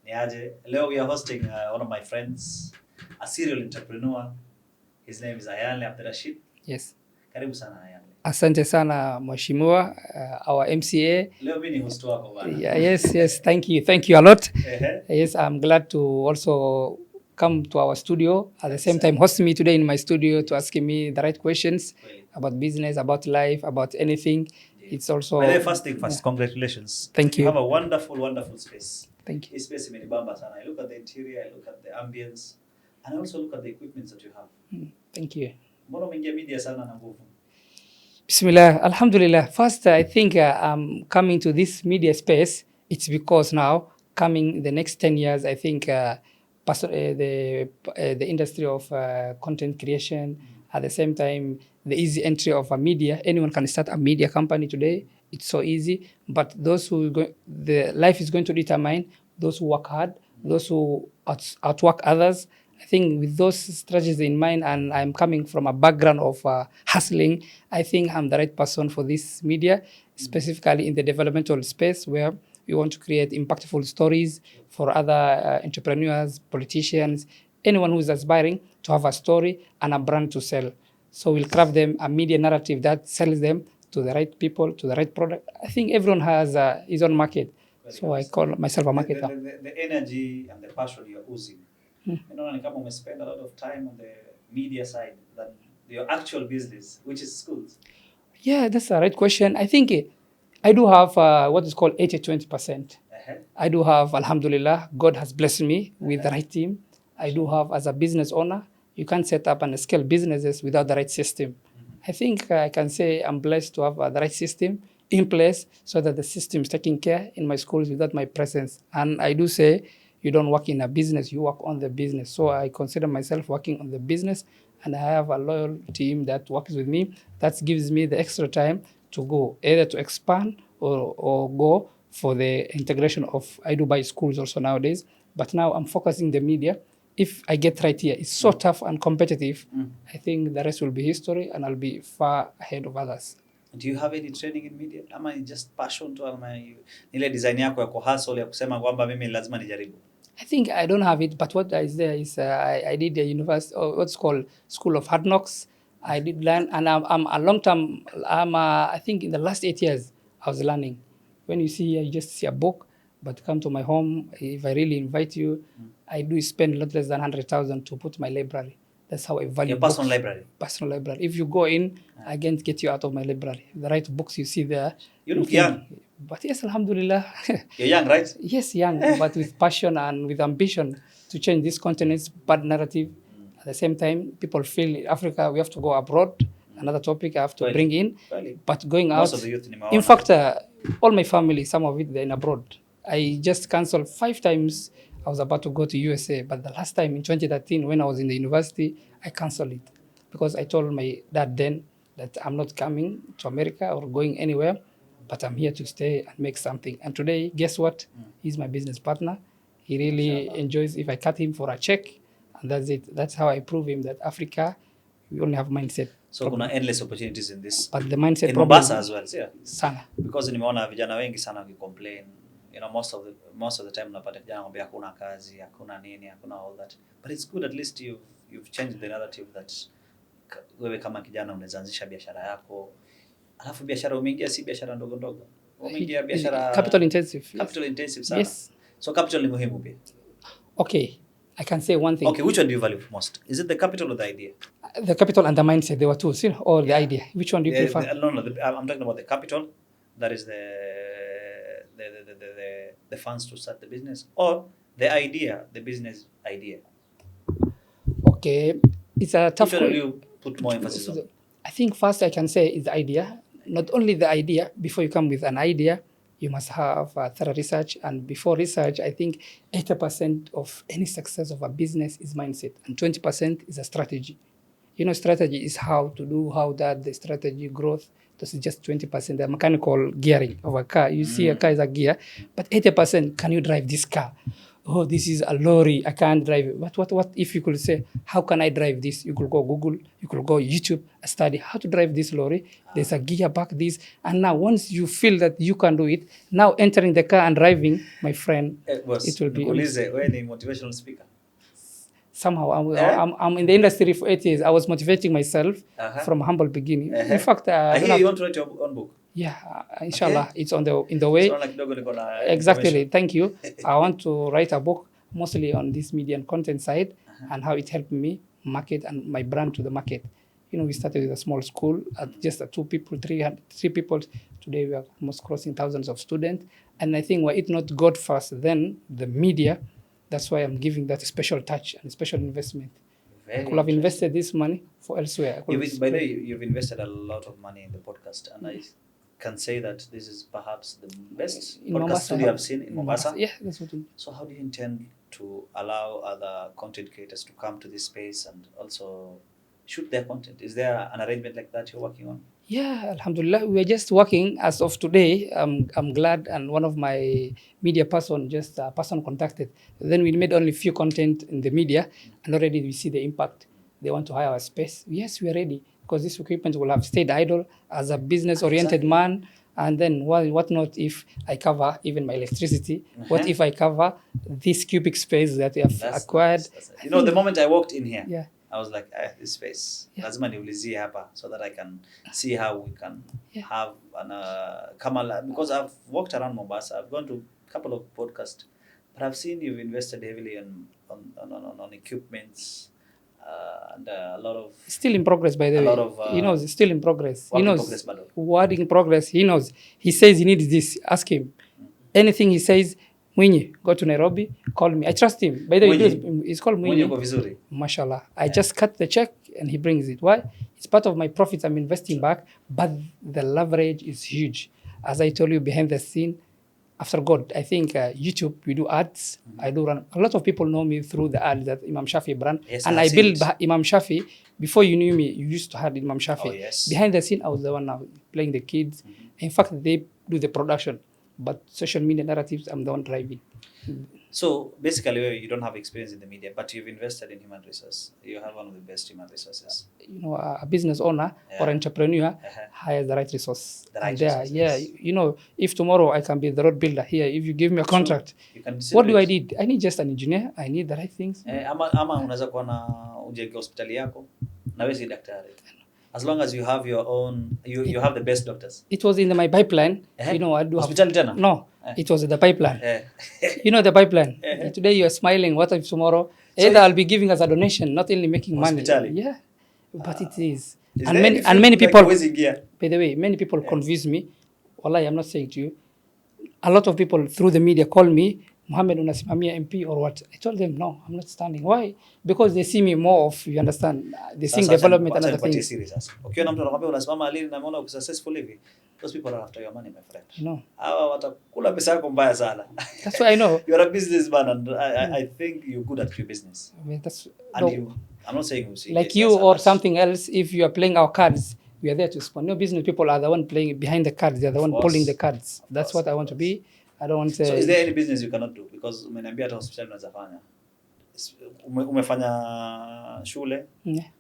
Niaje. Leo we are hosting one of my friends, a serial entrepreneur. His name is Ayale Abdirashid. Yes. Karibu sana Ayale. Asante sana mheshimiwa, our MCA. Leo mimi ni host wako bana. Yeah, yes, thank you a lot. Yes, I'm glad to also come to our studio at the same time host me today in my studio to ask me the right questions about business, about life, about anything. It's also first thing first, congratulations. Thank you. You have a wonderful space. Thank you. This space imenibamba sana. I look at the interior, I look at the ambience, and I also look at the equipment that you have. Thank you. Mbona umeingia media sana na nguvu? Bismillah, Alhamdulillah. First, I think I'm coming to this media space. It's because now, coming the next 10 years, I think the industry of content creation, at the same time, the easy entry of a media. Anyone can start a media company today. It's so easy. But those who the life is going to determine those who work hard, those who outwork others. I think with those strategies in mind, and I'm coming from a background of hustling, I think I'm the right person for this media, specifically in the developmental space where we want to create impactful stories for other entrepreneurs, politicians, anyone who's aspiring to have a story and a brand to sell. So we'll craft them a media narrative that sells them to the right people, to the right product. I think everyone has his own market. So I call myself a marketer. The energy and the passion you're oozing. You know, ni kama umespend a lot of time on the media side than your actual business, which is schools. Yeah, that's a right question. I think I do have what is called 80-20%. I do have, Alhamdulillah, God has blessed me with the right team. I do have, as a business owner, you can't set up and scale businesses without the right system. I think I can say I'm blessed to have the right system in place so that the system is taking care in my schools without my presence. And I do say, you don't work in a business, you work on the business. So I consider myself working on the business, and I have a loyal team that works with me. That gives me the extra time to go, either to expand or go for the integration of, I do buy schools also nowadays. But now I'm focusing the media. If I get right here, it's so tough and competitive. I think the rest will be history and I'll be far ahead of others. Do you have any training in media? Ama ni just passion tu, ama ile design yako ya kuhustle ya kusema kwamba mimi lazima nijaribu? I think I don't have it, but what is there is I did a university, or what's called School of Hard Knocks. I did learn, and I'm a long term. I think in the last 8 years I was learning. When you see, you just see a book, but come to my home. If I really invite you, I do spend a lot less than 100,000 to put my library. That's how I value your personal library. Personal library. If you go in, I can't get you out of my library. The right books you see there. You look young. But yes, Alhamdulillah. You're young, right? Yes, young, but with passion and with ambition to change this continent's bad narrative. At the same time, people feel in Africa, we have to go abroad. Another topic I have to bring in. But going out, most of the youth in fact, all my family, some of it, they're in abroad. I just canceled 5 times. I was about to go to USA, but the last time in 2013, when I was in the university, I canceled it because I told my dad then that I'm not coming to America or going anywhere, but I'm here to stay and make something. And today, guess what? He's my business partner. He really enjoys if I cut him for a check, and that's it. That's how I prove him that Africa, we only have mindset. So kuna endless opportunities in this. But the mindset in Mombasa as well, yeah. Sana. Because nimeona vijana wengi sana complain. You know, most of the time unapata vijana kwambia hakuna kazi, hakuna nini, hakuna all that. But it's good at least you've changed the narrative that wewe kama kijana unaanzisha biashara yako. Alafu biashara umeingia si biashara ndogo ndogo. Umeingia biashara capital intensive. Capital intensive sana. Yes. So capital ni muhimu pia. Okay. I can say one thing. Okay, which one do you value most? Is it the capital or the idea? The capital and the mindset, they were two, or the idea. Which one do you prefer? No, I'm talking about the capital. That is the funds to start the business, or the idea, the business idea. Okay, it's a tough. Which one will you put more emphasis on? I think first I can say is the idea. Not only the idea. Before you come with an idea, you must have thorough research. And before research, I think 80% of any success of a business is mindset, and 20% is a strategy. You know, strategy is how to do, how that the strategy growth. This is just 20%. The mechanical gearing of a car. You see a car is a gear, but 80%, can you drive this car? oh, this is a lorry, I can't drive it. But what if you could say, how can I drive this? You could go Google, you could go YouTube, study how to drive this lorry. There's a gear back this. And now once you feel that you can do it, now entering the car and driving, my friend, it will be nikuulize, wewe ni motivational speaker? Somehow I'm in the industry for 8 years. I was motivating myself from humble beginning. In fact, I hear you want to write your own book. Yeah, inshallah, it's in the way. Exactly, thank you. I want to write a book mostly on this media and content side and how it helped me market and my brand to the market. You know, we started with a small school at just 2 people, 3 people. Today we are almost crossing thousands of students. And I think were it not God first, then the media, that's why I'm giving that a special touch and a special investment. I could have invested this money for elsewhere. By the way, you've invested a lot of money in the podcast, and I can say that this is perhaps the best In podcast Mombasa, studio I've seen in Mombasa. Yeah, that's what it is. So how do you intend to allow other content creators to come to this space and also shoot their content? Is there an arrangement like that you're working on? Yeah, alhamdulillah. We are just working as of today. I'm glad, and one of my media person contacted. Then we made only few content in the media, and already we see the impact. They want to hire our space. Yes, we are ready, because this equipment will have stayed idle as a business-oriented man. And then what not if I cover even my electricity? What if I cover this cubic space that we have acquired? You know, the moment I walked in here, yeah, I was like, this space, lazima niulizie hapa, so that I can see how we can have an because I've walked around Mombasa, I've gone to a couple of podcasts, but I've seen you've invested heavily on equipments and a lot of... Still in progress, by the way. He knows, it's still in progress. He knows. Word in progress, he knows. He says he needs this, ask him. Anything he says, Mwinyi, go to Nairobi, call me. I trust him. By the way, he's called Mwinyi. Mashallah. I just cut the check and he brings it. Why? It's part of my profits I'm investing back, but the leverage is huge. As I told you, behind the scene, after God, I think YouTube, we do ads. I do run. A lot of people know me through the ads that Imam Shafi brand. Yes, and I built Imam Shafi. Before you knew me, you used to have Imam Shafi. Oh, yes. Behind the scene, I was the one now playing the kids. In fact, they do the production. But social media narratives, I'm the one driving. So basically, you don't have experience in the media, but you've invested in human resources. You have one of the best human resources. You know, a business owner or entrepreneur hires the right resource. The right resources. Yeah, you know, if tomorrow I can be the road builder here, if you give me a contract, you can what do I need? I need just an engineer. I need the right things. Ama unaweza kuwa na ujenge hospitali yako na wewe si daktari. As long as you have your own, you have the best doctors. It was in my pipeline. You know, I do hospital tena? No, it was the pipeline. You know the pipeline. Today you are smiling. What if tomorrow? Either I'll be giving us a donation, not only making money. Yeah, but it is. And many people. By the way, many people confuse me. Wallahi, I'm not saying to you. A lot of people through the media call me, Muhammad, unasimamia MP or what? I told them, no, I'm not standing. Why? Because they see me more of, you understand, they see development and other things. Ukiona mtu anakuambia unasimama alini na unaona uko successful hivi, those people are after your money, my friend. No. Hawa watakula pesa yako mbaya sana. That's why I know. You're a businessman and I think you're good at your business. I mean, that's, and no. I'm not saying you see like you or something else, if you are playing our cards, we are there to respond. No, business people are the one playing behind the cards. They're the one pulling the cards. That's what I want to be. I don't want to... So is there any business you cannot do? Because umeniambia hata hospitali unaweza fanya. Umefanya shule.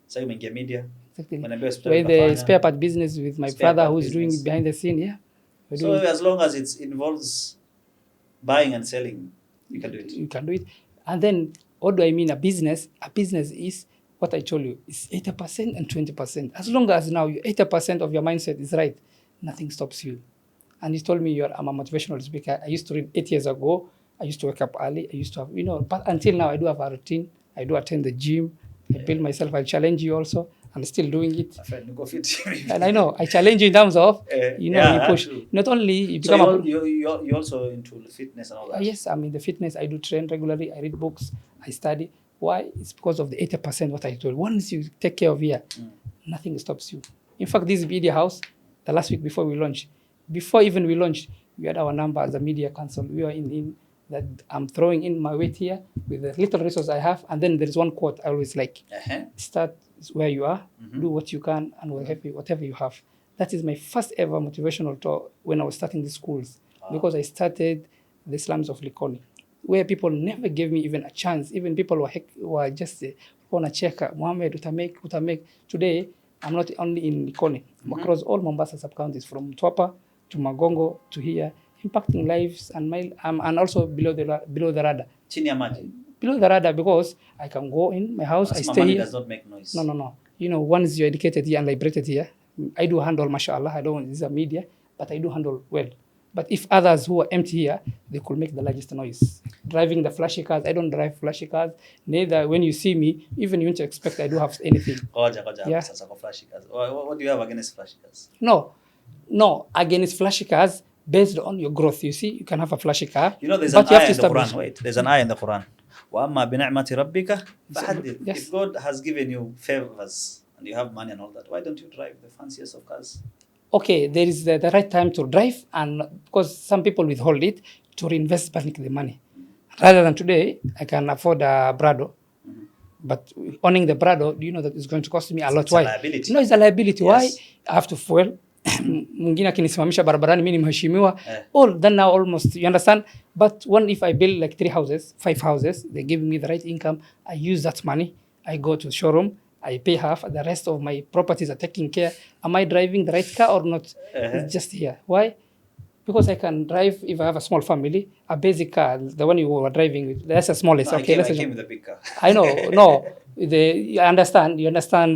Sasa umeingia media. Umeniambia hospitali. With the spare part business with my father who's doing it behind the scene, yeah. So as long as it involves buying and selling, you can do it. You can do it. And then what do I mean a business? A business is what I told you, is 80% and 20%. As long as now 80% of your mindset is right, nothing stops you. And he told me, I'm a motivational speaker. I used to read 8 years ago. I used to wake up early. I used to have, you know, but until now I do have a routine. I do attend the gym. I build myself. I'll challenge you also. I'm still doing it. And I know, I challenge you in terms of, you know, you push. True. Not only you become so you're also into fitness and all that? Yes, I'm in the fitness. I do train regularly. I read books. I study. Why? It's because of the 80% what I told. Once you take care of here, nothing stops you. In fact, this media house, the last week before we launched, before even we launched, we had our number as a media council. We were in that I'm throwing in my weight here with the little resource I have. And then there's one quote I always like. Start where you are, do what you can, and whatever you have. That is my first ever motivational talk when I was starting the schools. Because I started the slums of Likoni. where people never gave me even a chance. Even people were just wanna check, Mohammed, utamake. Today, I'm not only in Likoni, I'm across all Mombasa sub-counties, from Twapa to Magongo to here, impacting lives and also below the radar. Chini ya maji. Below the radar, because I can go in my house, I stay money here. does not make noise. No. You know, once you're educated here and liberated here, I do handle, mashallah. I don't want, this is a media, but I do handle well. But if others who are empty here, they could make the largest noise. Driving the flashy cars, I don't drive flashy cars. Neither when you see me, even you won't expect I do have anything. Yeah. Sasa kwa flashy cars. What do you have against flashy cars? No, against flashy cars based on your growth. You see, you can have a flashy car. You know, there's an ayah in the Quran. Wait, there's an ayah in the Quran. وَأَمَّا بِنِعْمَةِ رَبِّكَ فَحَدِّثْ. If God has given you favors and you have money and all that, why don't you drive the fanciest of cars? Okay, there is the right time to drive, and because some people withhold it to reinvest back the money. Rather than today, I can afford a Prado. But owning the Prado, do you know that it's going to cost me a lot? Why? Liability. No, it's a liability. Yes. Why? I have to fuel. Mwingine akinisimamisha barabarani, mimi ni mheshimiwa. All then now almost, you understand? But if I build like 3 houses, 5 houses, they give me the right income. I use that money. I go to the showroom. I pay half. The rest of my properties are taken care. Am I driving the right car or not? It's just here. Why? Because I can drive, if I have a small family, a basic car, the one you were driving with, that's the smallest. No, okay, I came with a big car. I know, no. You understand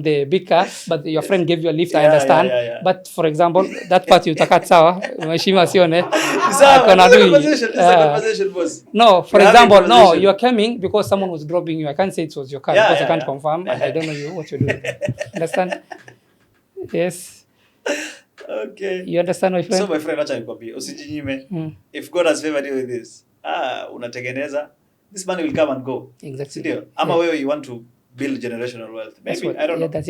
the big car, but your friend gave you a lift, I understand. Yeah. But for example, that part you takat sawa, mheshimiwa sione. It's a conversation, boss. No, for example, no, you are coming because someone was dropping you. I can't say it was your car because I can't confirm. I don't know what you're doing. Understand? Yes. Okay. You understand, my friend? So my friend, acha nikwambie, usijinyime. If God has favored you with this, unatengeneza, this money will come and go. Exactly. Ndio. Ama wewe you want to build generational wealth. Maybe, I don't know. That's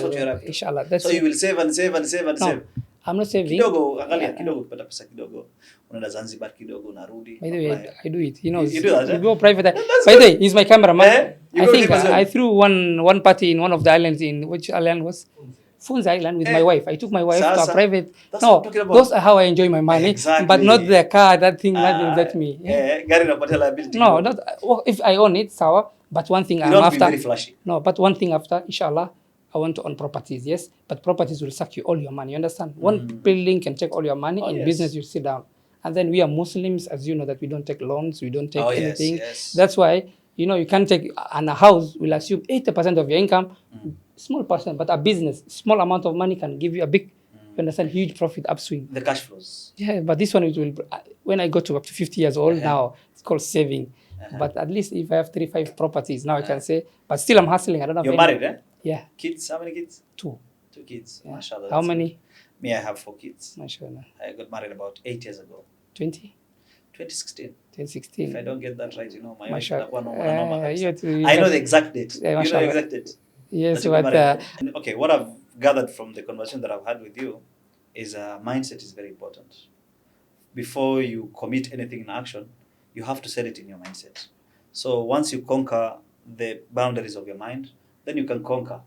what you're after. Inshallah. So you will save and save. No, I'm not saving. Kidogo, angalia kidogo, kupata pesa kidogo. Unaenda Zanzibar kidogo, unarudi. By the way, I do it. You know, you do that, you go private. By the way, he's my cameraman. I think I threw one party in one of the islands, in which island was? Funza Island, with my wife. I took my wife to a private. No, those are how I enjoy my money. Exactly. But not the car, that thing, that me. Gari nakupatia liability. No, not if I own it, sawa. But one thing I'm after. Don't be very flashy. No, but one thing after, inshallah, I want to own properties, yes. But properties will suck you all your money, you understand? One building can take all your money. In business, you sit down. And then we are Muslims, as you know, that we don't take loans, we don't take anything. Yes. That's why, you can take, and a house will assume 80% of your income. Small percent, but a business, small amount of money can give you a big, you understand, huge profit upswing. The cash flows. Yeah, but this one, it will, when I go to up to 50 years old now, it's called saving. But at least if I have 3-5 properties, now I can say, but still I'm hustling. I don't know. You're married, eh? Yeah. Kids, how many kids? 2. 2 kids. Yeah. Mashallah. How many? Me, I have 4 kids. Mashallah. I got married about 8 years ago. 2016. 2016. If I don't get that right, my Mashallah. I know the exact date. You know the exact date. Yes, but okay, what I've gathered from the conversation that I've had with you is mindset is very important. Before you commit anything in action, you have to set it in your mindset. So once you conquer the boundaries of your mind, then you can conquer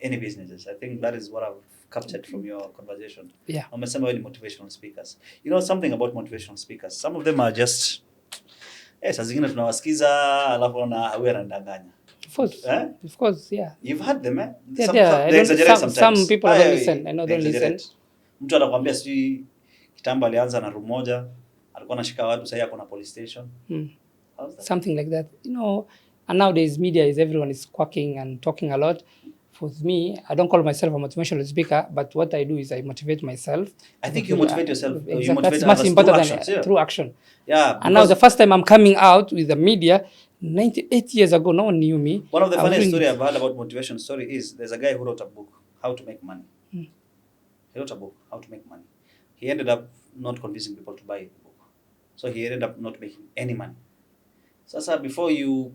any businesses. I think that is what I've captured from your conversation. Yeah. Umesema wewe ni motivational speakers. You know something about motivational speakers. Some of them are just saa zingine tunawasikiza alafu na wewe anadanganya. Of course, yeah. You've had them, eh? They exaggerate sometimes. Some people don't listen. I know they don't listen. Mtu anakuambia sijui kitambo alianza na room moja, alikuwa anashika watu, sasa yako na police station. Something like that. And nowadays media everyone is quacking and talking a lot. For me, I don't call myself a motivational speaker, but what I do is I motivate myself. I think you motivate yourself. Exactly. You motivate That's much important than through action. Yeah. And now the first time I'm coming out with the media, 98 years ago, no one knew me. One of the funniest stories I've heard about motivation story is there's a guy who wrote a book, How to Make Money. He wrote a book, How to Make Money. He ended up not convincing people to buy the book. So he ended up not making any money. Sasa before you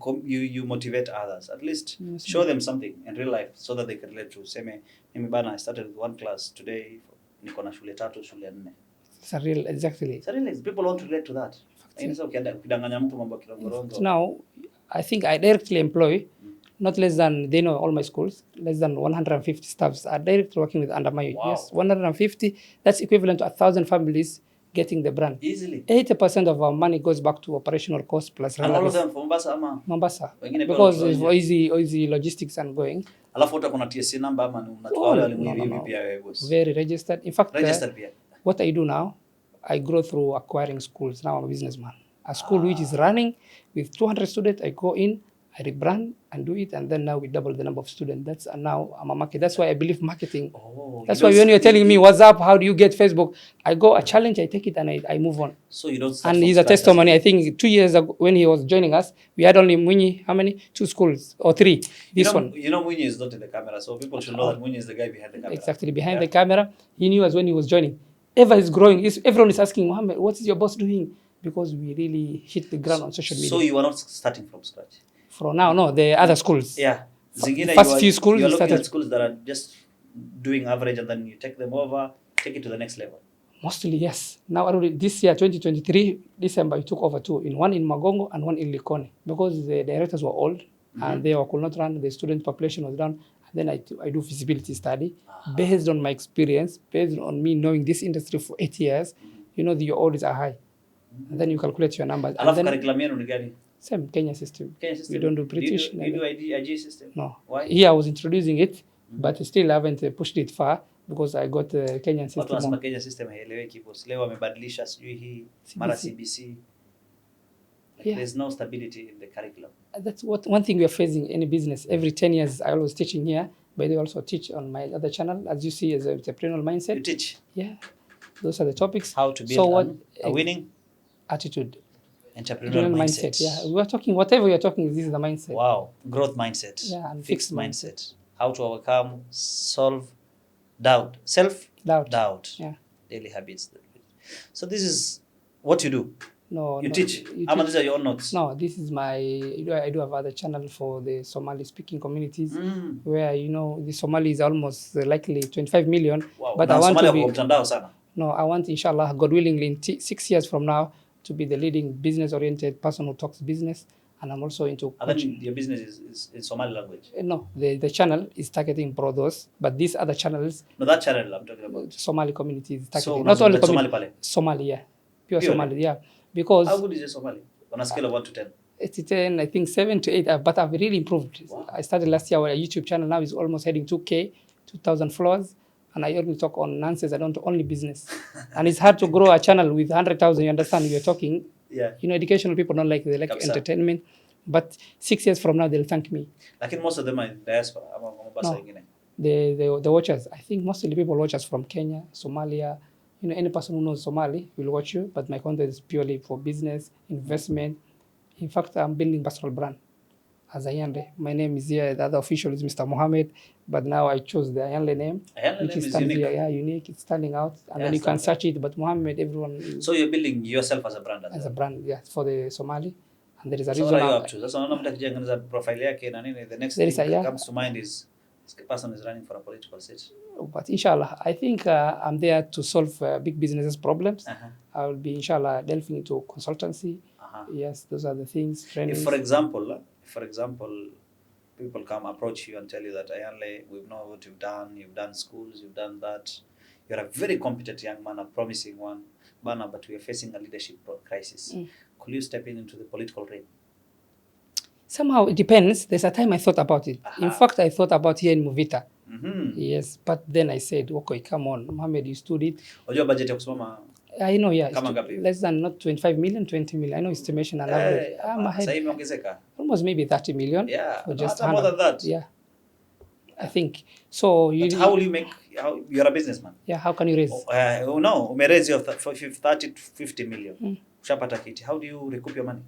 motivate others, at least show them something in real life so that they can relate to. Seme, mimi bana, I started with 1 class today, niko na shule 3, shule 4. It's a real, exactly. It's a real, people want to relate to that. Ukidanganya mtu mambo kidogo. Now, I think I directly employ not less than, they know all my schools, less than 150 staffs are directly working with under my, yes, 150, that's equivalent to 1,000 families getting the brand. Easily. 80% of our money goes back to operational costs plus And all of salaries. them from Mombasa ama? Mombasa. Wengine pia Because wanatoka it's nje. easy logistics and going. Alafu hata kuna TSC number ama unachukua wale walimu No, hivi no, hivi no. pia wewe boss. Very registered. In fact, Registered pia. what I do now, I grow through acquiring schools. Now I'm a businessman. A school which is running with 200 students, I go in, I rebrand and do it, and then now we double the number of students. That's now I'm a market. That's why I believe marketing. Oh, That's why when you're telling me what's up, how do you get Facebook, I go a challenge, I take it, and I move on. So you don't start And from he's a scratch, testimony. I think 2 years ago when he was joining us, we had only Munyi, how many? 2 schools or 3. This one. You know Munyi is not in the camera, so people should know that Munyi is the guy behind the camera. Exactly, behind the camera. He knew us when he was joining. Ever is growing. Everyone is asking, Mohammed, what is your boss doing? Because we really hit the ground on social media. So you are not starting from scratch? For now, no, the other schools. Yeah. Zingine, First few schools you're we looking started. at schools that are just doing average and then you take them over, take it to the next level. Mostly, yes. Now, already this year, 2023, December, we took over 2, one in Magongo and one in Likoni, because the directors were old and they could not run, the student population was down. And then I do feasibility study based on my experience, based on me knowing this industry for 8 years. You know, your odds are high. And then you calculate your numbers. And Alafu then, curriculum yenu ni gani? same Kenya system. Kenya system? We don't do British. Do you do IG system? No. Why? Here I was introducing it, but still haven't pushed it far because I got Kenyan Watu system. wanasema Kenya system haieleweki boss. Leo wamebadilisha sijui hii mara CBC. Yeah. There's no stability in the curriculum. That's what one thing we are facing in any business. Every 10 years, I always teaching here, but I also teach on my other channel, as you see, as an entrepreneurial mindset. You teach Yeah, those are the topics. how to build a winning attitude, entrepreneurial mindset. Yeah, we are talking whatever we are talking. This is the mindset. Wow, growth mindset. Yeah, and fixed mindset. How to overcome, solve doubt, self-doubt, Yeah. daily habits. So this is what you do. No, You no, teach. you How teach. these are your own notes? No, this is my. I do have other channel for the Somali-speaking communities, Mm. where the Somali is almost likely 25 million. Wow. But Na I want Somalia to be. wako mtandao sana. No, I want, inshallah, God willingly, in 6 years from now, to be the leading business-oriented person who talks business, and I'm also into And then coaching. your business is in Somali language. No, the channel is targeting brothers, but these other channels, No, that channel I'm talking about. Somali communities, So targeting not only Somali pale. Somali, yeah, pure Purely? Somali, yeah, because How good is your Somali? On a scale of 1 to 10. it's 10, I think 7 to 8, but I've really improved. Wow. I started last year with a YouTube channel, now is almost heading 2K, 2,000 followers, and I only talk on nonsense, I don't only business. And it's hard to grow a channel with 100,000, you understand, you're talking. Yeah. Educational people don't like, they like Kabisa. entertainment, but 6 years from now, they'll thank me. Lakini most of them are in diaspora. Ama Mombasa No. ingine. The watchers, I think mostly the people watch us from Kenya, Somalia. Any person who knows Somali will watch you, but my content is purely for business, investment. In fact, I'm building personal brand as Ayanle. My name is here, the other official is Mr. Mohammed, but now I chose the Ayanle name. Ayanle which name is stands unique. here, yeah, unique, it's standing out. And Yeah, then you can stands search it, but Mohammed, everyone So you're building yourself as a brand as a brand, yeah, for the Somali. And there is a So reason. what are you I'm- up to? Sasa unaona mtu akijenga profile yake na nini, the next There thing is a- that yeah. comes to mind is the person is running for a political seat. But inshallah, I think I'm there to solve big businesses problems. Uh-huh. I will be, inshallah, delving into consultancy. Uh-huh. Yes, those are the things. Training. If, for example, people come approach you and tell you that Ayanle, we know what you've done schools, you've done that, you're a very competent young man, a promising one, Bana, but we are facing a leadership crisis. Could you step into the political ring? Somehow it depends. There's a time I thought about it. Aha. In fact, I thought about here in Movita. Mm-hmm. Yes, but then I said, okay, come on, Mohammed, you stood it. Unajua budget ya kusoma I know, yeah, Kama it's ngapi? less than not 25 million, 20 million. I know estimation and average. I'm sasa ahead. imeongezeka. Almost maybe 30 million. Yeah, For just hata more than that. Yeah, I think. So But how will you make, you're a businessman. yeah, how can you raise? No, umeraise your 30 to 50 million. Ushapata kiti. How do you recoup your money?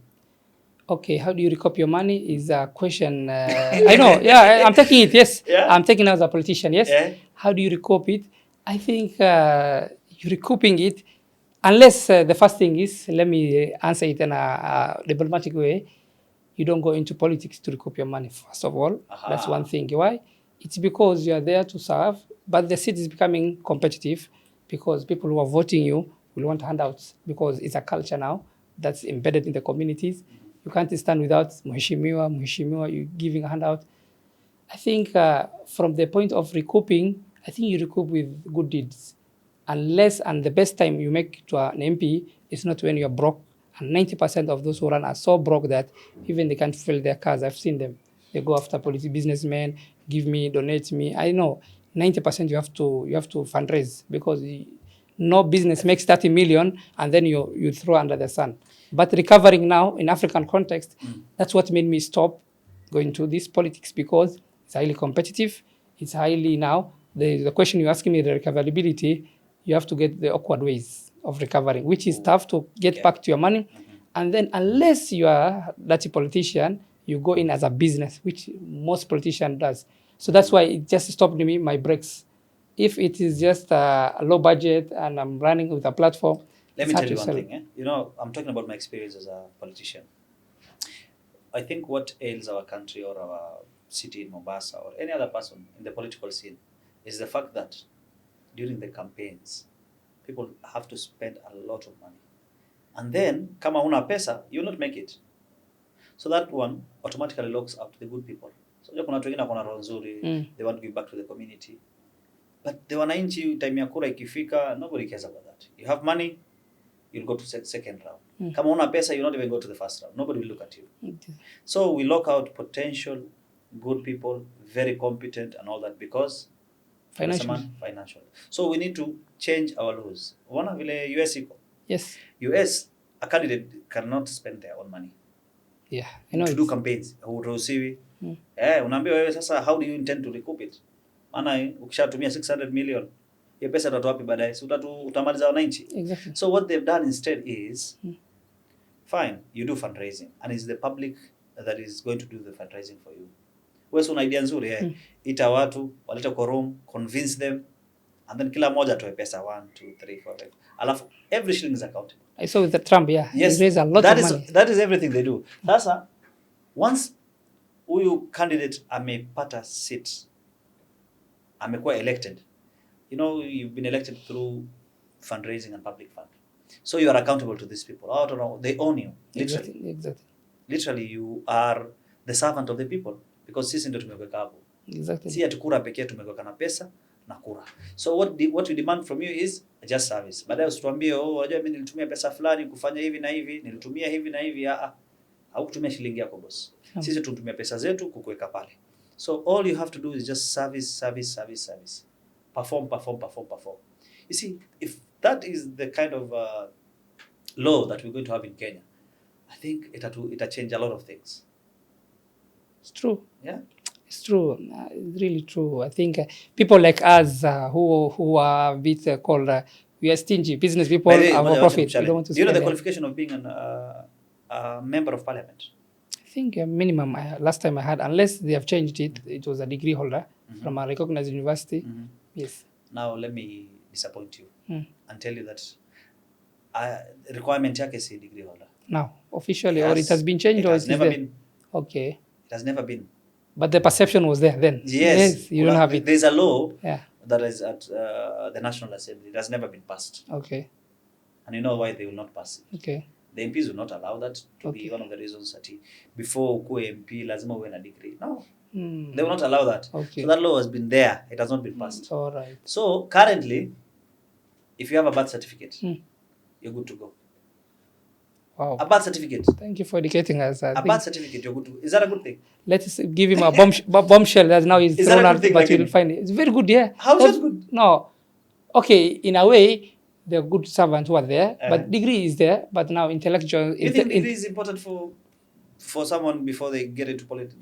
Okay, how do you recoup your money is a question. I know, yeah, I'm taking it, yes. Yeah. I'm taking it as a politician, yes. Yeah. How do you recoup it? I think you're recouping it, unless the first thing is, let me answer it in a diplomatic way, you don't go into politics to recoup your money, first of all. Aha. That's one thing. Why? It's because you are there to serve, but the seat is becoming competitive because people who are voting you will want handouts because it's a culture now that's embedded in the communities. You can't stand without Mheshimiwa, you giving a handout. I think from the point of recouping, I think you recoup with good deeds. unless, and the best time you make to an MP is not when you're broke. And 90% of those who run are so broke that even they can't fill their cars. I've seen them. They go after businessmen, give me, donate me. I know 90% you have to fundraise because no business makes 30 million and then you throw under the sun. But recovering now in African context, that's what made me stop going to this politics because it's highly competitive. It's highly now. The question you're asking me, the recoverability, you have to get the awkward ways of recovering, which is tough to get back to your money. And then unless you are dirty politician, you go in as a business, which most politician does. So that's why it just stopped me my breaks. If it is just a low budget and I'm running with a platform, Let it's me hard tell you to one sell. thing. You know, I'm talking about my experience as a politician. I think what ails our country or our city in Mombasa or any other person in the political scene is the fact that during the campaigns, people have to spend a lot of money. And then, kama huna pesa, you will not make it. So that one automatically locks out the good people. So kuna watu wengine wako roho nzuri, they want to give back to the community. But the wananchi time ya kura ikifika, nobody cares about that. You have money, you'll go to second round. Kama una pesa, you'll not even go to the first round. Nobody will look at you. So we lock out potential good people, very competent and all that because financial. So we need to change our laws. Unaona vile US iko? Yes. US, a candidate cannot spend their own money. Yeah, I know to do campaigns. Huruhusiwi. Unaambiwa wewe sasa how do you intend to recoup it? Maana ukishatumia 600 million, hiyo pesa utatoa wapi baadaye? Si utamaliza wananchi. Exactly. So what they've done instead is fine, you do fundraising and it's the public that is going to do the fundraising for you. Wewe una idea nzuri ita watu, walete kwa room, convince them and then kila mmoja atoe pesa 1 2 3 4 5. Alafu every shilling is accountable. I saw with the Trump, yeah. Yes, he raised a lot of money. That is everything they do. Sasa once huyu candidate amepata seat, amekuwa elected, you know, you've been elected through fundraising and public fund. So you are accountable to these people. I don't know, they own you. Literally. Exactly. Literally you are the servant of the people because sisi ndio tumekuweka hapo. Exactly. Si ati kura pekee tumekuweka na pesa na kura. So what we demand from you is just service. Baadaye usituambie unajua mimi nilitumia pesa fulani kufanya hivi na hivi, nilitumia hivi na hivi. Haukutumia shilingi yako boss. Sisi tunatumia pesa zetu kukuweka pale. So all you have to do is just service. Perform. You see, if that is the kind of law that we're going to have in Kenya, I think it'll change a lot of things. It's true. Yeah. It's true. It's really true. I think people like us who are a bit called we are stingy business people, our profit. We don't want to. Do you know the qualification of being a member of parliament? I think minimum. Last time I had, unless they have changed it, it was a degree holder from a recognized university. Yes. Now let me disappoint you and tell you that requirement yake si degree holder. Now officially, or it has been changed, it or has never been. Okay. It has never been. But the perception was there then. Yes, you don't have it. There's a law Yeah. that is at the National Assembly. It has never been passed. Okay. And you know why they will not pass it? Okay. The MPs will not allow that to be one of the reasons that before ukue MP lazima uwe na degree. No. They will not allow that. Okay. So that law has been there. It has not been passed. All right. So currently, if you have a birth certificate, you're good to go. Wow. A birth certificate. Thank you for educating us. A birth certificate, you're good to go. Is that a good thing? Let's give him a bombshell that now he's thrown out, but you'll find it. It's very good, yeah. How is it good? No. Okay, in a way, the good servants who are there, but degree is there, but now intellectual... You think degree is important for someone before they get into politics,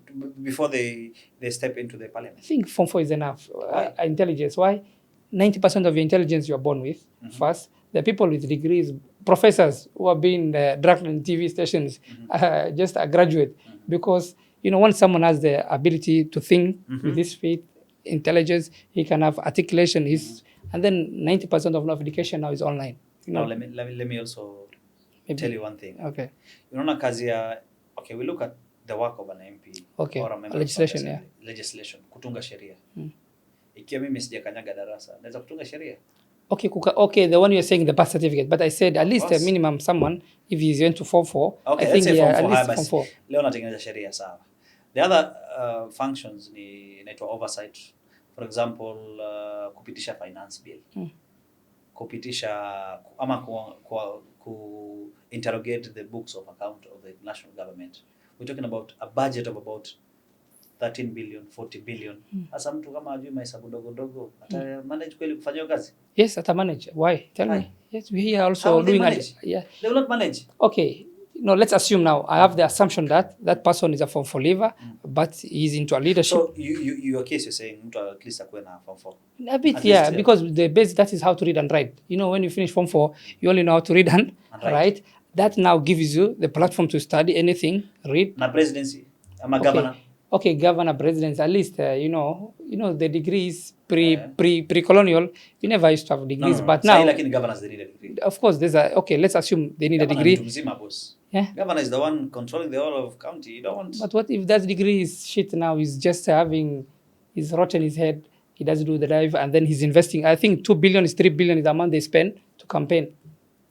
before they step into the parliament? I think Form 4 is enough. Why? Intelligence. Why? 90% of your intelligence you are born with, first. The people with degrees, professors who are being dragged in TV stations, just a graduate. Because, you know, once someone has the ability to think with his feet, intelligence, he can have articulation, and then 90% of education now is online. You know? Now, let me also tell you one thing. Okay. You know, okay, we look at the work of an MP or a member legislation, of legislation, kutunga sheria. Ikiwa mimi sijakanyaga darasa, naweza kutunga sheria. Okay, the one you're saying, the birth certificate. But I said at least a minimum someone, if he's going to Form 4, okay, I think at least Form 4. Leo natengeneza sheria sawa. The other functions ni inaitwa oversight. For example, kupitisha finance bill. kupitisha ama ku interrogate the books of account of the national government. We're talking about a budget of about 13 billion, 40 billion. Hasa mtu kama ajui mahesabu dogo dogo, ata manage kweli kufanya kazi? Yes, ata manage. Why? Tell me. Yes, we are also How doing manage? yeah. They will not manage. Okay. No, let's assume now. I have the assumption that that person is a Form 4 leaver, but he's into a leadership. So your case, you're saying mtu at least akuwe na Form 4. A bit, yeah, because the base, that is how to read and write. You know, when you finish Form 4, you only know how to read and write. That now gives you the platform to study anything, read. Na presidency, ama governor. Okay, governor, president, at least you know the degrees pre-colonial. You never used to have degrees, No. But now, like in governors, they need a degree. Of course, there's a let's assume they need a degree. Yeah. Governor is the one controlling the whole of county. You don't want. But what if that degree is shit now? He's just he's rotten his head. He doesn't do the drive, and then he's investing. I think 2 billion is 3 billion is the amount they spend to campaign.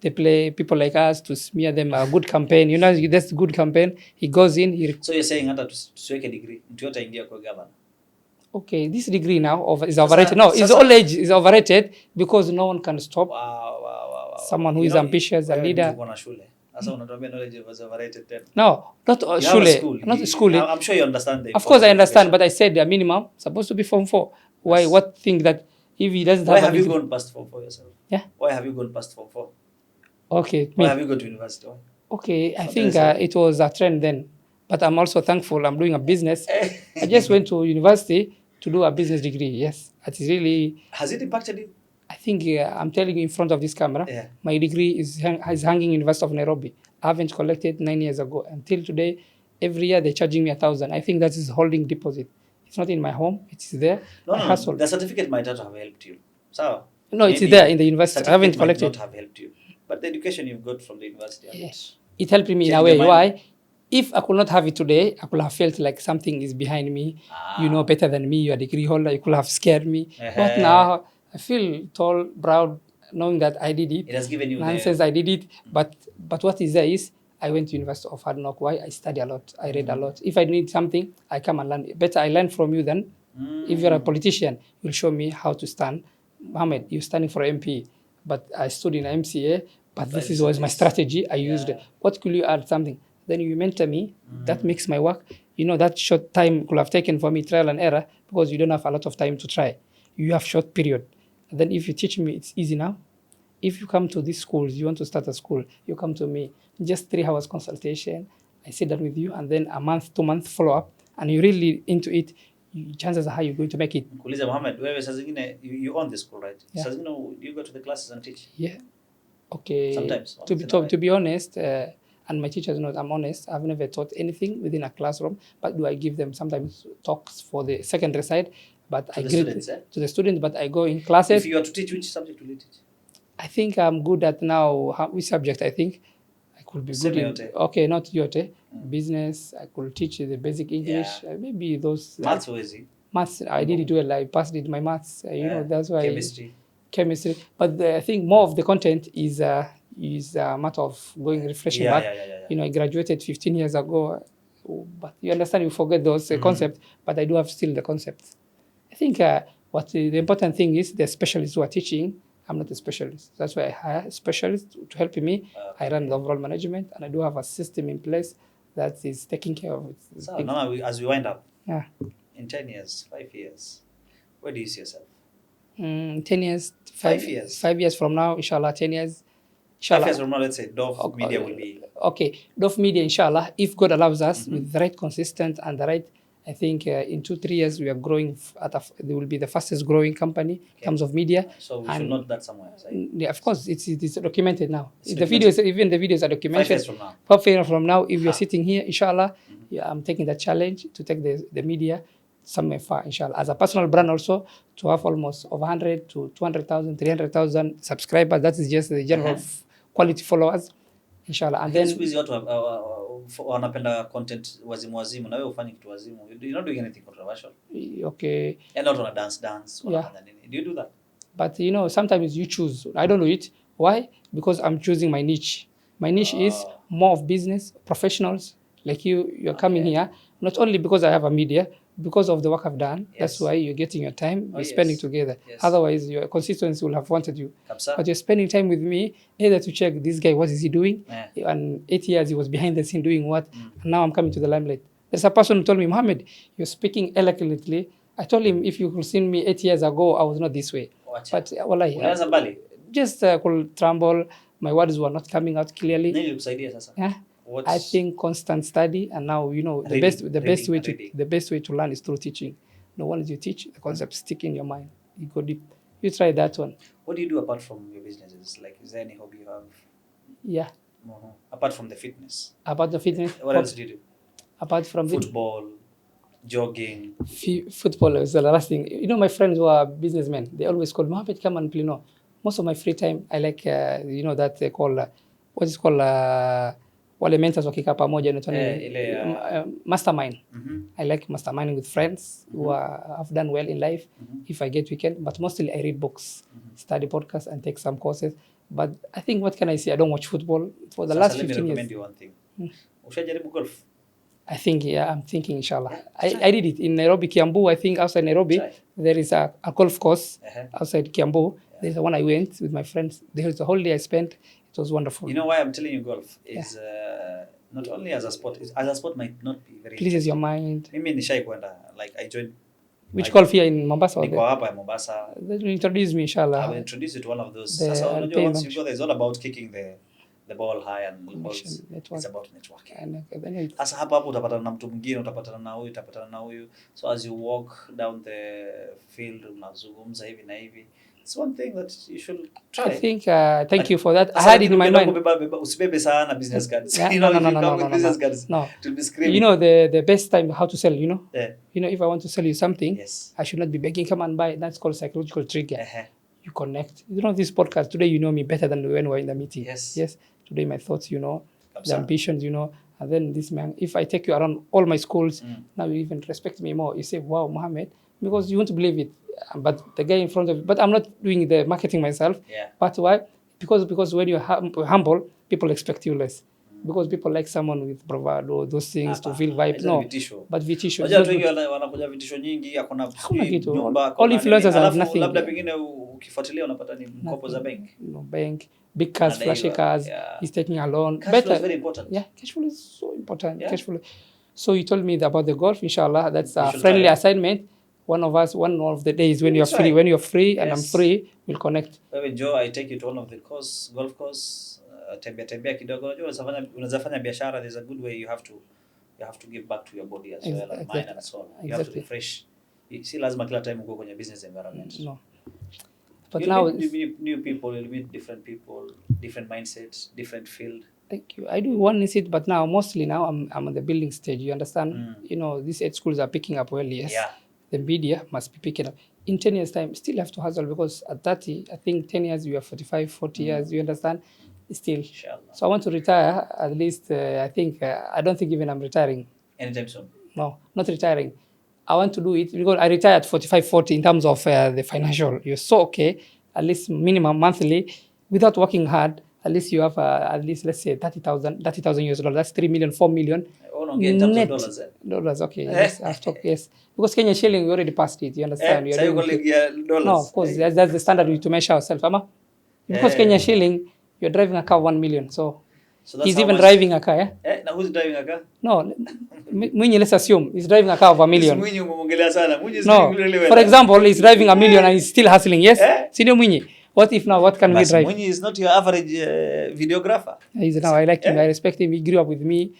They play people like us to smear them a good campaign. You know, that's a good campaign. He goes in. So you're saying hata tusiweke degree mtu yote aingia kwa governor? Okay, this degree now is overrated. No, his old age is overrated because no one can stop someone who is ambitious, a leader. Sasa unatuambia knowledge was overrated then? No, not schooling. Not schooling. I'm sure you understand that. Of course I understand, but I said the minimum supposed to be Form 4. Why? Yes. What thing that if he doesn't have you gone past Form 4 yourself? Yeah. Why have you gone past Form 4? Okay. Why have you gone to university? Why? Okay, I think it was a trend then. But I'm also thankful I'm doing a business. I just went to university to do a business degree. Yes. It is really... Has it impacted you? I think I'm telling you in front of this camera, my degree is hanging in University of Nairobi. I haven't collected 9 years ago. Until today, every year they're charging me 1,000. I think that is holding deposit. It's not in my home. It's there. No. The certificate might not have helped you. So no, it's there in the university. I haven't collected. Might not have helped you. But the education you've got from the university. Yes. It helped me in a way. Why? If I could not have it today, I could have felt like something is behind me. You know better than me. You're a degree holder. You could have scared me. But now I feel tall, proud, knowing that I did it. It has given you nonsense. I did it. But what is there is I went to University of Hard Knock. Why? I study a lot. I read a lot. If I need something, I come and learn. Better I learn from you than if you're a politician, you'll show me how to stand. Mohammed, you're standing for MP, but I stood in MCA. But this was my strategy. I used it. What could you add something? Then you mentor me. That makes my work. You know, that short time could have taken for me trial and error because you don't have a lot of time to try. You have short period. And then if you teach me, it's easy now. If you come to these schools, you want to start a school, you come to me. Just 3 hours consultation. I sit down with you, and then a month, 2 months follow up, and you're really into it. Chances are high you're going to make it. Kuuliza Mohammed, wewe saa zingine you own the school, right? Saa zingine you go to the classes and teach? Yeah. Okay. Sometimes. To be honest, and my teachers know I'm honest, I've never taught anything within a classroom, but do I give them sometimes talks for the secondary side? But to the students, but I go in classes. If you are to teach, which subject will you teach? I think I'm good at now, which subject I think I could be good in. Okay, not yote. Business, I could teach the basic English, maybe those. Maths was easy. Maths, I did it well. I passed it, my maths, you know, that's why. Chemistry. But I think more of the content is a matter of going refreshing back. You know, I graduated 15 years ago, but you understand, you forget those concepts, but I do have still the concepts. I think what the important thing is the specialists who are teaching. I'm not a specialist. That's why I hire a specialist to help me. I run the overall management, and I do have a system in place that is taking care of it. So now, as we wind up, in 10 years, 5 years, where do you see yourself? 10 years, 5 years. 5 years from now, inshallah, 10 years. Inshallah. 5 years from now, let's say Dove Media will be... Okay, Dove Media, inshallah, if God allows us, with the right consistent and the right, I think in 2-3 years we are growing they will be the fastest growing company in terms of media. So we should note that somewhere. Yeah, of course, it's documented now. Even the videos are documented. 5 years from now. 5 years from now, if you're sitting here, inshallah, I'm taking that challenge to take the media somewhere far, inshallah. As a personal brand also, to have almost over 100 to 200,000, 300,000 subscribers. That is just the general quality followers, inshallah. And then squeeze watu wanapenda content wazimu na wewe ufanye kitu wazimu. You're not doing anything controversial. Okay. And not on a dance. Do you do that? But you know, sometimes you choose. I don't do it. Why? Because I'm choosing my niche. My niche is more of business professionals like you. You're coming here not only because I have a media, because of the work I've done, that's Yes. why you're getting your time, Oh, we're spending yes. together. Yes. Otherwise, your consistency will have wanted you. Kabisa. But you're spending time with me, either to check this guy, what is he doing? Yeah. And 8 years he was behind the scene doing what? And now I'm coming to the limelight. There's a person who told me, Mohammed, you're speaking eloquently. I told him, if you could see me 8 years ago, I was not this way. Wacha. But wallahi, Ulianza mbali? just could tremble. My words were not coming out clearly. Nini ilikusaidia sasa? Yeah. What's- I think constant study, and now you know the Reading, best way to learn is through teaching. No, once you teach, the concepts stick in your mind. You go deep. You try that one. What do you do apart from your businesses? Like, is there any hobby you have? Yeah. Apart from the fitness. About the fitness. What else do you do? Apart from Football, jogging. Football is the last thing. You know, my friends who are businessmen, they always call Mohammed, come and play. No, most of my free time, I like, you know, that they call, what is called, wale mentors wakikaa pamoja mastermind. I like masterminding with friends who have done well in life. If I get weekend, but mostly I read books, study podcasts, and take some courses. But I think, what can I say? I don't watch football for the last 15 years. Let me recommend you one thing. Ushajaribu golf? I think, yeah, I'm thinking, inshallah. I did it in Nairobi, Kiambu. I think outside Nairobi, there is a golf course outside Kiambu. There's the one I went with my friends. There was a whole day I spent. It was wonderful. You know why I'm telling you golf is not only as a sport. As a sport might not be very. Pleases your mind. Mimi nishai kwenda, like I joined. Which golf here in Mombasa? Niko hapa in Mombasa. Then you introduce me, inshallah. I will introduce you to one of those. Sasa unajua once you go there, it's all about kicking the ball high and the balls. It's about networking. Sasa hapo utapatana na mtu mwingine, utapatana na huyu, utapatana na huyu. So as you walk down the field, unazungumza hivi na hivi. It's one thing that you should try. I think, thank you for that. I had it in my mind. Usibebe sana business cards. Yeah, You know, if you come with business cards, no. it will be screaming. You know, the best time how to sell, you know? Yeah. You know, if I want to sell you something, Yes. I should not be begging, come and buy. That's called psychological trigger. You connect. You know, this podcast, today you know me better than when we were in the meeting. Yes. Yes. Today my thoughts, you know, the ambitions, you know. And then this man, if I take you around all my schools, now you even respect me more. You say, wow, Mohammed, because you won't believe it. But the guy in front of you, but I'm not doing the marketing myself. Yeah. But why? Because when you're humble, people expect you less. Because people like someone with bravado, those things to feel vibe. No, but vitisho. Unajua watu wengi wanakuja vitisho nyingi, hakuna kitu. nyumba. All influencers have nothing. Labda pengine ukifuatilia unapata ni mkopo za bank. No bank, big cars, flashy cars. He's taking a loan. Cash flow is very important. Yeah, cash flow is so important. Yeah. Cash flow. So you told me about the golf. Inshallah, that's a friendly assignment. One of the days when you're free, and I'm free, we'll connect. Wewe Joe, I take you to one of the golf course, tembea kidogo. Unajua unaweza fanya biashara. There's a good way you have to give back to your body as well, and mind and soul. You have to refresh. Si lazima kila time uko kwenye business environment. No. But you now meet new people, you meet different people, different mindsets, different field. Thank you. I do one is it, but now mostly now I'm on the building stage. You understand? You know, these 8 schools are picking up well. Yes. Yeah. The media must be picking up. In 10 years' time, still have to hustle because at 30, I think 10 years, you are 45, 40 years, you understand? Still. Inshallah. So I want to retire, at least, I think, I don't think even I'm retiring. Anytime soon? No, not retiring. I want to do it because I retire at 45, 40 in terms of the financial. You're so okay, at least minimum monthly, without working hard. At least you have, at least, let's say, $30,000 US. That's 3 million, 4 million. In terms of dollars, Dollars, okay. Yes, I've talked, yes. Because Kenya shilling, we already passed it, you understand? So you're calling dollars? No, of course, that's the standard to measure ourselves, Ama. Because Kenya shilling, you're driving a car 1 million, so he's even driving a car, yeah? Now who's driving a car? No, Mwinyi, let's assume, he's driving a car of $1 million. Mwinyi umeongelea sana. Mwinyi is no, really well. For example, he's driving $1 million and he's still hustling, yes? Sindio Mwinyi? What if now, what can we drive? Mwinyi is not your average videographer. He's now, I like him, I respect him, he grew up with me.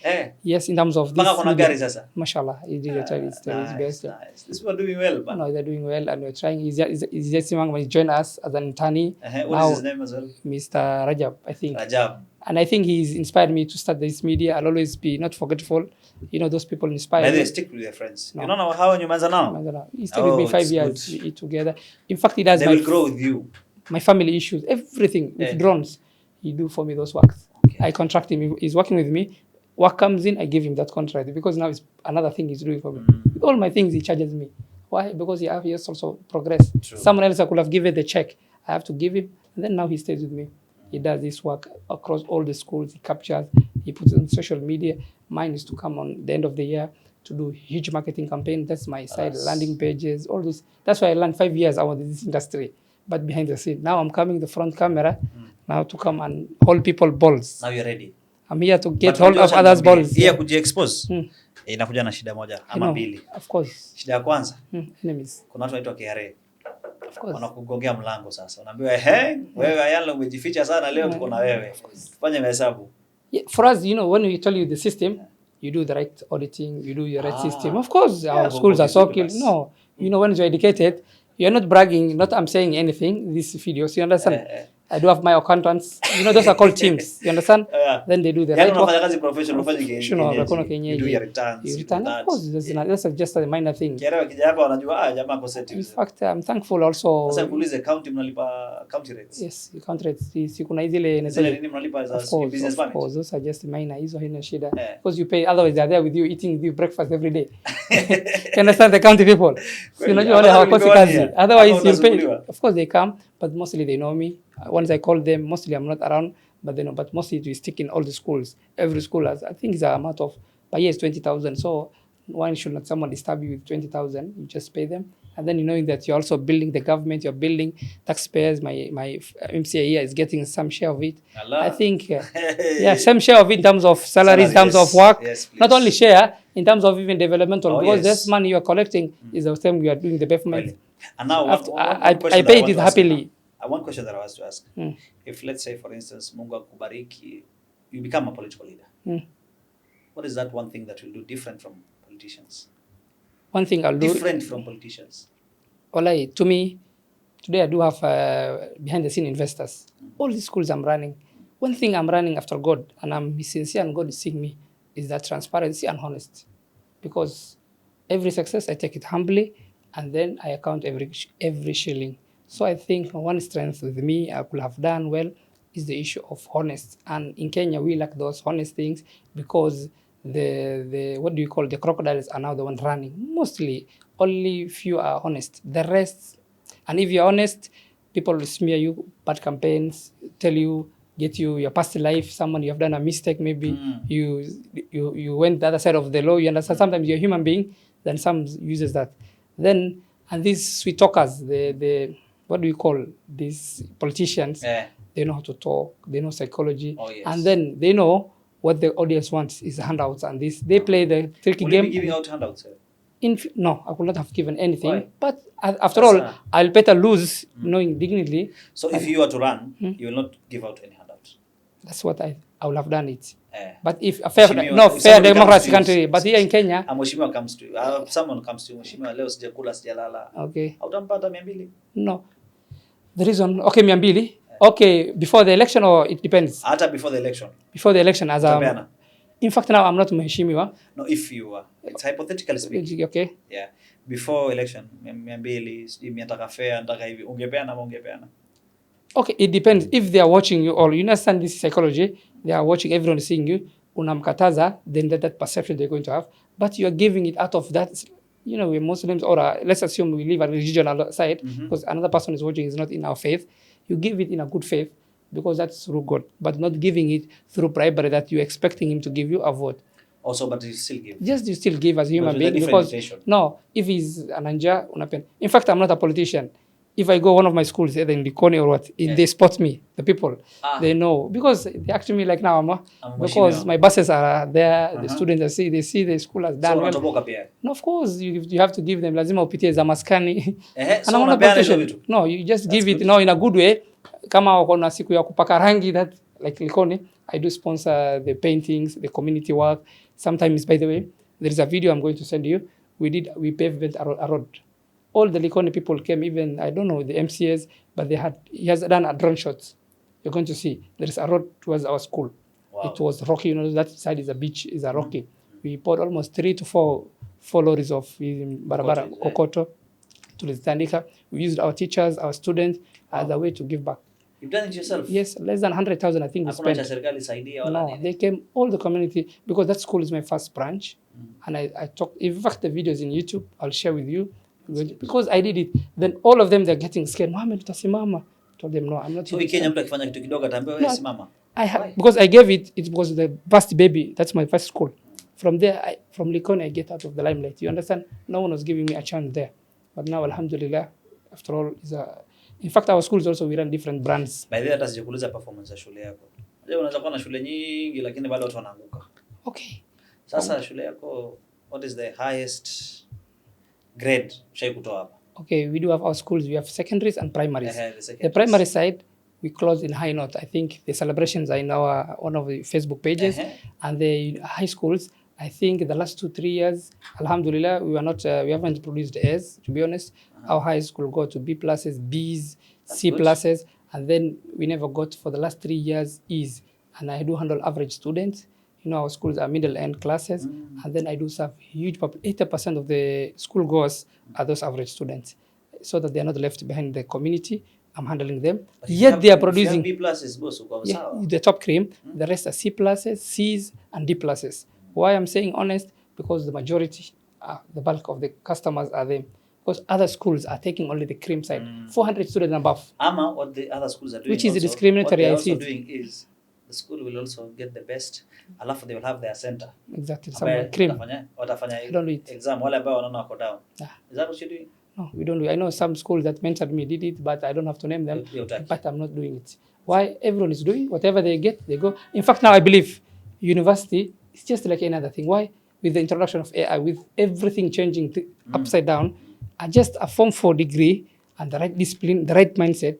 Yes, in terms of this. Mpaka kuna gari sasa. Mashallah, he did his best. Nice. These people are doing well, man. No, they're doing well and we're trying. He's just young when he joined us as an internee. What is his name as well? Mr. Rajab, I think. Rajab. And I think he's inspired me to start this media. I'll always be not forgetful. You know, those people inspire me. They stick with their friends. No. You don't know how you now? He stayed with me 5 years. We eat together. In fact, he does. They will grow with you. My family issues, everything with drones, he do for me those works. Okay. I contract him. He's working with me. Work comes in, I give him that contract because now it's another thing he's doing for me. With all my things, he charges me. Why? Because he has also progressed. True. Someone else I could have given the check. I have to give him, and then now he stays with me. He does this work across all the schools. He captures. He puts it on social media. Mine is to come on the end of the year. to do huge marketing campaign. That's my side, Yes. landing pages, all this. That's why I learned 5 years I was in this industry, but behind the scene. Now I'm coming the front camera now to come and hold people balls. Now you're ready. I'm here to get But hold of others balls. Hii ya kujiexpose inakuja na shida moja You ama know, mbili. of course. Shida ya kwanza, Enemies. kuna watu wanaitwa KRA. Of course. Wanakugongea mlango sasa. Unaambiwa wewe Ayala umejificha sana, leo tuko na wewe. Fanya mahesabu. Yeah, for us, you know, when we tell you the system, you do the right auditing, you do the right system. Of course, our schools are so skilled. No, you know, when you're educated, you're not bragging, not I'm saying anything, these videos, you understand? I do have my accountants, you know, those are called teams, you understand? Then they do the right work. Unafanya kazi professional, unafanya kenyeji. You do your returns. You return, of course, that's just a minor thing. KRA wakija hapa wanajua jamaa ako set. In fact, I'm thankful also. Sasa kuulize county mnalipa county rates. Yes, you count rates. Si kuna zile nini mnalipa za business permit. Of course, those are just minor. Hizo haina shida. Because you pay, otherwise they are there with you eating with you breakfast every day. You understand the county people? So unajua wale hawakosi kazi. Otherwise you pay. Of course they come, but mostly they know me. Once I call them, mostly I'm not around, but they know. But mostly we stick in all the schools. Every school has, I think, it's a amount of per year is 20,000. So why should not someone disturb you with 20,000? You just pay them, and then you knowing that you're also building the government, you're building taxpayers. My MCA here is getting some share of it. Allah. I think, yeah, some share of it in terms of salaries, in terms of work. Yes, not only share in terms of even developmental, because yes. this money you are collecting is the same we are doing the payment. And now I pay it happily. One question that I was to ask: if, let's say, for instance, Mungu akubariki, you become a political leader, what is that one thing that will do different from politicians? One thing I'll do different from politicians. Well, to me, today I do have behind the scene investors. All these schools I'm running. One thing I'm running after God, and I'm sincere, and God is seeing me, is that transparency and honesty. Because every success I take it humbly, and then I account every shilling. So I think one strength with me I could have done well is the issue of honest. And in Kenya, we lack those honest things because the what do you call, the crocodiles are now the one running. Mostly, only few are honest. The rest, and if you're honest, people will smear you, bad campaigns, tell you, get you your past life, someone you have done a mistake, maybe you went the other side of the law, you understand? Sometimes you're a human being, then some uses that. Then, and these sweet talkers, the what do you call these politicians? They know how to talk, they know psychology, and then they know what the audience wants is handouts, and this they play the tricky game. Will you be giving out handouts? No, I could not have given anything. Why? But after all, I'll better lose knowing dignity. So if you were to run, you will not give out any handouts. That's what I would have done it. But if a Mheshimiwa, fair democracy country, but here in Kenya, Mheshimiwa comes to you, someone comes to you, Mheshimiwa, leo sijakula sijalala. Okay. Hautampata 200? No. The reason, okay, 200. Okay, before the election or it depends? Hata before the election. Before the election, as in fact now I'm not Mheshimiwa. No, if you were. It's hypothetically speaking. Okay. Yeah. Before election, 200, sijui nataka fair, nataka hivi. Ungepeana ama ungepeana? Okay, it depends. If they are watching you all, you understand this psychology, they are watching, everyone is seeing you, unamkataza, then that perception they're going to have. But you are giving it out of that, you know, we're Muslims, or let's assume we live a religion side, because another person is watching is not in our faith. You give it in a good faith, because that's through God, but not giving it through bribery that you're expecting him to give you a vote. Also, but you still give. Just you still give as a human being, because no, if he's an anja, unapen. In fact, I'm not a politician. If I go one of my schools, either in Likoni or what, they spot me, the people, they know, because they act to me like now, because my buses are there, the students they see the school has done well. No, of course, you have to give them, lazima upitie za maskani. And I'm not a politician. No, you just give it, in a good way. Kama wako na siku ya kupaka rangi, that, like Likoni, I do sponsor the paintings, the community work. Sometimes, by the way, there is a video I'm going to send you. We paved a road. All the Likoni people came, even, I don't know, the MCAs, but he has done a drone shots. You're going to see. There is a road towards our school. Wow. It was rocky, that side is a beach, is a rocky. We poured almost 3 to 4 lorries of barabara, kokoto, to the Tandika. We used our teachers, our students, as a way to give back. You've done it yourself? Yes, less than 100,000, I think we spent. No, they came, all the community, because that school is my first branch. And I talked, in fact, the videos in YouTube, I'll share with you. Because I did it, then all of them, they're getting scared. Mohammed, utasimama. Told them, no, I'm not. So Kenya mtu akifanya kitu kidogo ataambiwa wewe simama. Because I gave it was the first baby. That's my first school. From there, from Likoni, I get out of the limelight. You understand? No one was giving me a chance there. But now, alhamdulillah, after all, in fact, our schools also, we run different brands. By the way, hata sijakuuliza performance ya shule yako. Je, unaweza kuwa na shule nyingi lakini bado watu wanaanguka. Okay. Sasa shule yako, what is the highest grade shai kutoa hapa? Okay, we do have our schools. We have secondaries and primaries. The The primary side, we close in high note. I think the celebrations are in our one of the Facebook pages. And the high schools, I think the last 2-3 years, alhamdulillah, we haven't produced A's, to be honest. Our high school go to B pluses, B's, C pluses, and then we never got for the last 3 years E's. And I do handle average students. You know, our schools are middle-end classes, and then I do serve huge 80% of the school goers are those average students, so that they are not left behind in the community. I'm handling them. Yet they are producing B pluses, boss, the top cream. The rest are C pluses, C's, and D pluses. Why I'm saying honest? Because the majority, the bulk of the customers are them. Because other schools are taking only the cream side, 400 students and above. Ama, what the other schools are doing, which is also, discriminatory. What they're also doing is the school will also get the best. Alafu they will have their center. Exactly. Some cream. Watafanya don't do it. exam wale ambao wanaona wako down. Is that what you're doing? No, we don't do it. I know some schools that mentored me did it, but I don't have to name them. But I'm not doing it. Why? Everyone is doing whatever they get, they go. In fact, now I believe university is just like any other thing. Why? With the introduction of AI, with everything changing upside down, just a Form 4 degree and the right discipline, the right mindset,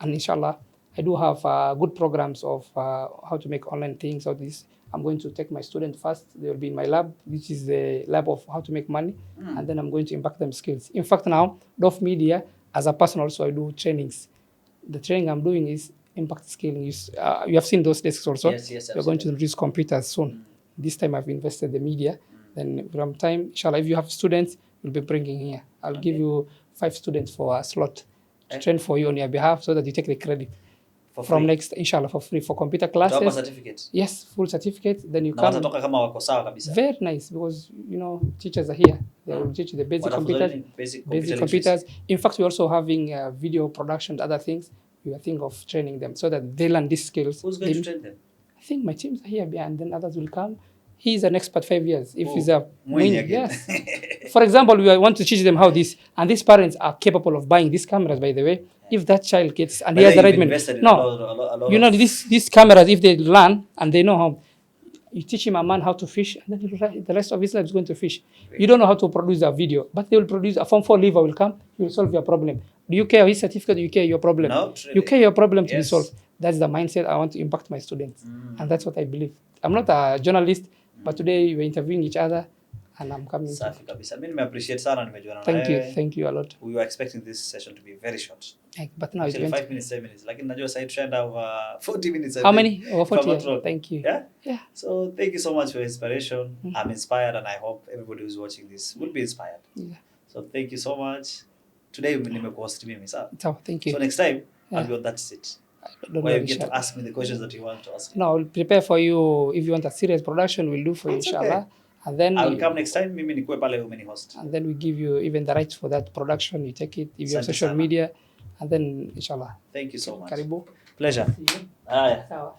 and inshallah, I do have good programs of how to make online things. Or this, I'm going to take my student first. They will be in my lab, which is the lab of how to make money, and then I'm going to impact them skills. In fact, now, Dove Media, as a person also, I do trainings. The training I'm doing is impact scaling. You have seen those desks also. Yes, we're going to introduce computers soon. This time I've invested the media. Then from time, inshallah, if you have students, we'll be bringing here. I'll give you 5 students for a slot to train for you on your behalf, so that you take the credit. From next, inshallah, for free for computer classes. Certificate? Yes, full certificate. Then you come. Kama wako sawa kabisa. Very nice, because you know teachers are here. They will teach you the basic computers. Basic computers. In fact, we're also having video production, other things. We are thinking of training them so that they learn these skills. Who's going to train them? I think my teams are here, and then others will come. He's an expert 5 years. If he's a yes. For example, we want to teach them how this, and these parents are capable of buying these cameras, by the way. If that child gets, and he has the right mentality. No, you know, these cameras, if they learn and they know how, you teach him a man how to fish, and then the rest of his life is going to fish. You don't know how to produce a video, but they will produce a Form 4 lever will come, he will solve your problem. Do you care his certificate? Do you care your problem? No, really. You care your problem to be solved. That's the mindset I want to impact my students. And that's what I believe. I'm not a journalist, but today we're interviewing each other. And I'm coming. Safi kabisa. Mimi nimeappreciate sana nimejuana na wewe. Thank you a lot. We were expecting this session to be very short. But now it's 5 minutes, 7 minutes. Lakini najua sasa trend over 40 minutes. How many? Over 40. Thank you. Yeah. So thank you so much for your inspiration. I'm inspired, and I hope everybody who's watching this will be inspired. Yeah. So thank you so much. Today nimekuhost mimi sawa. Thank you. So next time I'll be on that seat. Where you get to ask me the questions that you want to ask me. No, I'll prepare for you. If you want a serious production, we'll do for you, inshallah. Okay. And then I will come next time. Mimi nikuwe pale umeni host. And then we give you even the rights for that production. You take it. If you have social media, and then inshallah. Thank you so much. Karibu. Pleasure. See you.